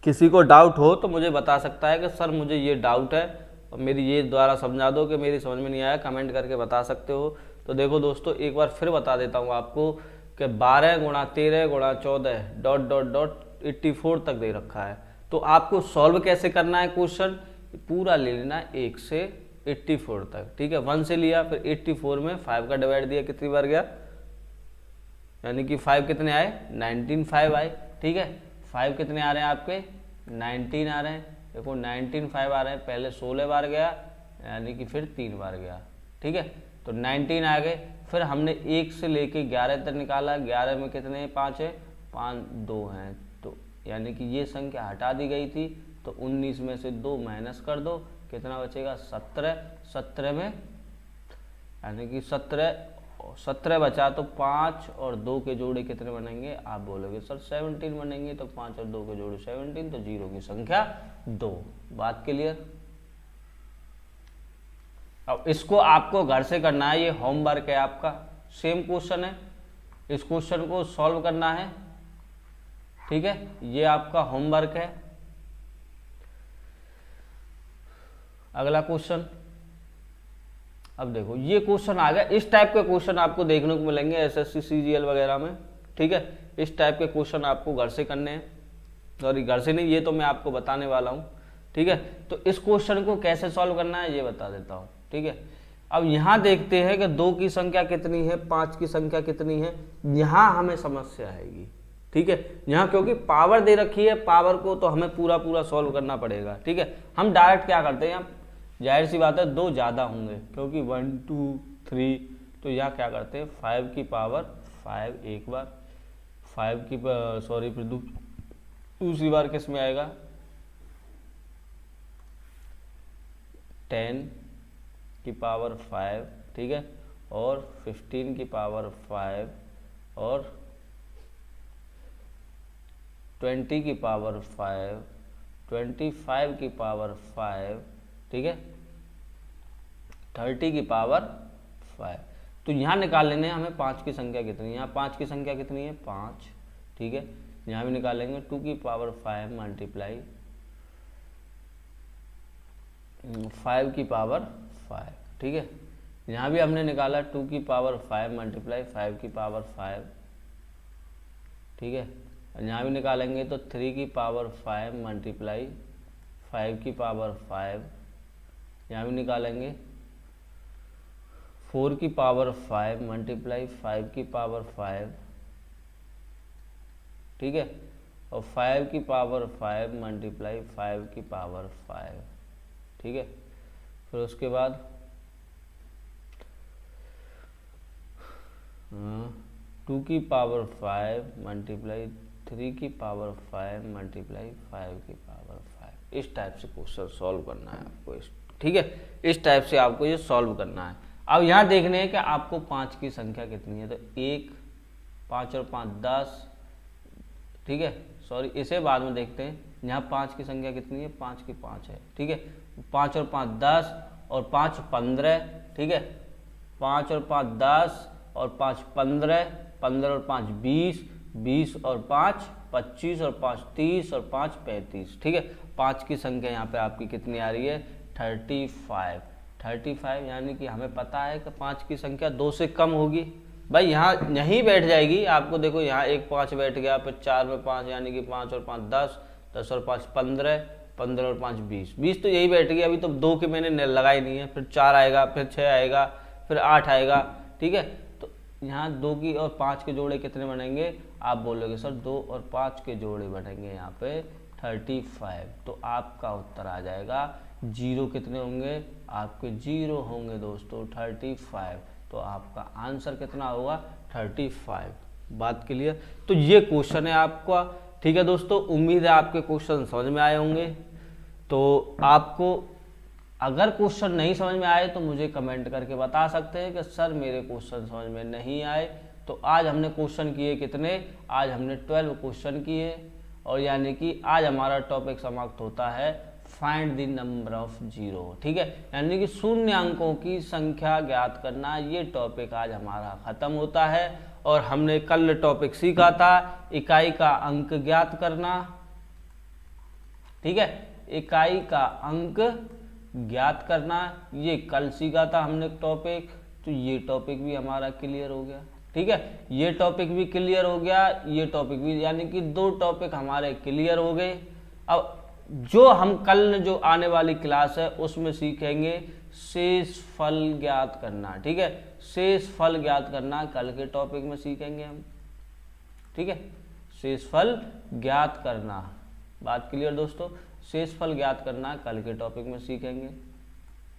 किसी को डाउट हो तो मुझे बता सकता है कि सर मुझे ये डाउट है और मेरी ये द्वारा समझा दो कि मेरी समझ में नहीं आया, कमेंट करके बता सकते हो। तो देखो दोस्तों एक बार फिर बता देता हूँ आपको कि 12 गुणा 13 गुणा 14 डॉट डॉट डॉट 84 तक दे रखा है। तो आपको सॉल्व कैसे करना है क्वेश्चन, पूरा ले लेना 1 से 84 तक, ठीक है। 1 से लिया, फिर 84 में 5 का डिवाइड दिया, कितनी बार गया, यानी कि 5 कितने आए, 19 5 आए, ठीक है। 5 कितने आ रहे हैं आपके, 19 आ रहे हैं, देखो 19 5 आ रहे हैं, पहले 16 बार गया यानी कि फिर 3 बार गया, ठीक है। तो 19 आ गए, फिर हमने 1 से लेके 11 तक निकाला, 11 में कितने 5 है, 5 2 हैं, तो यानी कि ये संख्या हटा दी गई थी, तो 19 में से 2 माइनस कर दो, कितना बचेगा 17, 17 में यानी कि 17 बचा, तो 5 और 2 के जोड़े कितने बनेंगे, आप बोलोगे सर 17 बनेंगे, तो 5 और 2 के जोड़े 17, तो जीरो की संख्या 2। बात क्लियर। अब इसको आपको घर से करना है, ये होमवर्क है आपका, सेम क्वेश्चन है, इस क्वेश्चन को सॉल्व करना है, ठीक है, ये आपका होमवर्क है। अगला क्वेश्चन, अब देखो ये क्वेश्चन आ गया, इस टाइप के क्वेश्चन आपको देखने को मिलेंगे एसएससी सीजीएल वगैरह में, ठीक है। इस टाइप के क्वेश्चन आपको घर से करने हैं, सॉरी घर से नहीं, ये तो मैं आपको बताने वाला हूँ, ठीक है। तो इस क्वेश्चन को कैसे सॉल्व करना है ये बता देता हूँ, ठीक है। अब यहाँ देखते हैं कि 2 की संख्या कितनी है, 5 की संख्या कितनी है, यहाँ हमें समस्या आएगी, ठीक है। यहाँ क्योंकि पावर दे रखी है, पावर को तो हमें पूरा पूरा सॉल्व करना पड़ेगा, ठीक है। हम डायरेक्ट क्या करते हैं, यहाँ जाहिर सी बात है 2 ज़्यादा होंगे क्योंकि 1 2 3, तो यहाँ क्या करते हैं 5 की पावर 5 एक बार, 5 की सॉरी फिर दूसरी बार किस में आएगा 10 की पावर 5, ठीक है, और 15 की पावर 5 और 20 की पावर 5, 25 की पावर 5, ठीक है, 30 की पावर 5। तो यहाँ निकाल लेने हमें 5 की संख्या कितनी है, यहाँ 5 की संख्या कितनी है 5, ठीक है। यहाँ भी निकालेंगे 2 की पावर 5 मल्टीप्लाई 5 की पावर 5, ठीक है। यहाँ भी हमने निकाला 2 की पावर 5 मल्टीप्लाई 5 की पावर 5, ठीक है। यहाँ भी निकालेंगे तो 3 की पावर 5 मल्टीप्लाई 5 की पावर 5, यहाँ भी निकालेंगे 4 की पावर 5 मल्टीप्लाई 5 की पावर 5, ठीक है, और 5 की पावर 5 मल्टीप्लाई 5 की पावर 5, ठीक है। फिर उसके बाद 2 की पावर 5 मल्टीप्लाई 3 की पावर 5 मल्टीप्लाई 5 की पावर 5, इस टाइप से क्वेश्चन सॉल्व करना है आपको, ठीक है। इस टाइप से आपको ये सॉल्व करना है। अब यहाँ देखने है कि आपको 5 की संख्या कितनी है, तो 1 5 और 5 10, ठीक है, सॉरी इसे बाद में देखते हैं। यहाँ 5 की संख्या कितनी है, 5 की 5 है, ठीक है। 5 और 5 10 और 5 15, ठीक है, 5 और 5 10 और 5 15, 15 और 5 20, 20 और 5 25 और 5 30 और 5 35, ठीक है। 5 की संख्या यहाँ पे आपकी कितनी आ रही है 35, 35, यानी कि हमें पता है कि 5 की संख्या 2 से कम होगी। भाई यहाँ यहीं बैठ जाएगी, आपको देखो यहाँ 1 5 बैठ गया, फिर 4 में 5 यानी कि 5 और 5 10, 10 और 5 15, 15 और 5 20, 20 तो यही बैठ गई। अभी तो 2 के मैंने लगाई नहीं है, फिर 4 आएगा, फिर 6 आएगा, फिर 8 आएगा, ठीक है। तो यहाँ 2 की और 5 के जोड़े कितने बनेंगे, आप बोलोगे सर 2 और 5 के जोड़े बनेंगे यहाँ पे 35, तो आपका उत्तर आ जाएगा 0 कितने होंगे, आपके 0 होंगे दोस्तों 35, तो आपका आंसर कितना होगा 35। बात क्लियर। तो ये क्वेश्चन है आपका, ठीक है दोस्तों। उम्मीद है आपके क्वेश्चन समझ में आए होंगे। तो आपको अगर क्वेश्चन नहीं समझ में आए तो मुझे कमेंट करके बता सकते हैं कि सर मेरे क्वेश्चन समझ में नहीं आए। तो आज हमने क्वेश्चन किए कितने, आज हमने 12 क्वेश्चन किए, और यानी कि आज हमारा टॉपिक समाप्त होता है find the number of zero, ठीक है, यानी कि शून्य अंकों की संख्या ज्ञात करना, ये टॉपिक आज हमारा खत्म होता है। और हमने कल टॉपिक सीखा था इकाई का अंक ज्ञात करना, ठीक है। इकाई का अंक ज्ञात करना, ये कल सीखा था हमने टॉपिक, तो ये टॉपिक भी हमारा क्लियर हो गया। ठीक है, ये टॉपिक भी क्लियर हो गया, ये टॉपिक भी, यानी कि 2 टॉपिक हमारे क्लियर हो गए। अब जो हम कल जो आने वाली क्लास है उसमें सीखेंगे शेषफल ज्ञात करना। ठीक है, शेषफल ज्ञात करना कल के टॉपिक में सीखेंगे हम। ठीक है, शेषफल ज्ञात करना, बात क्लियर दोस्तों, शेषफल ज्ञात करना कल के टॉपिक में सीखेंगे।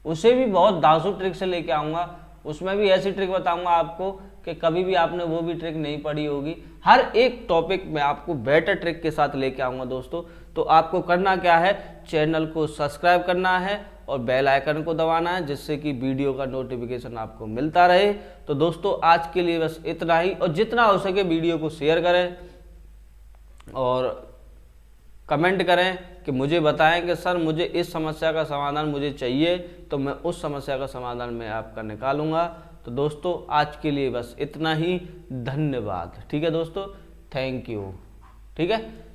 उसे भी बहुत दांसू ट्रिक से लेके आऊंगा, उसमें भी ऐसी ट्रिक बताऊंगा आपको कि कभी भी आपने वो भी ट्रिक नहीं पढ़ी होगी। हर एक टॉपिक में आपको बेटर ट्रिक के साथ लेके आऊंगा दोस्तों। तो आपको करना क्या है, चैनल को सब्सक्राइब करना है और बेल आइकन को दबाना है, जिससे कि वीडियो का नोटिफिकेशन आपको मिलता रहे। तो दोस्तों आज के लिए बस इतना ही, और जितना हो सके वीडियो को शेयर करें और कमेंट करें कि मुझे बताएं कि सर मुझे इस समस्या का समाधान मुझे चाहिए, तो मैं उस समस्या का समाधान मैं आपका निकालूंगा। तो दोस्तों आज के लिए बस इतना ही, धन्यवाद। ठीक है दोस्तों, थैंक यू। ठीक है।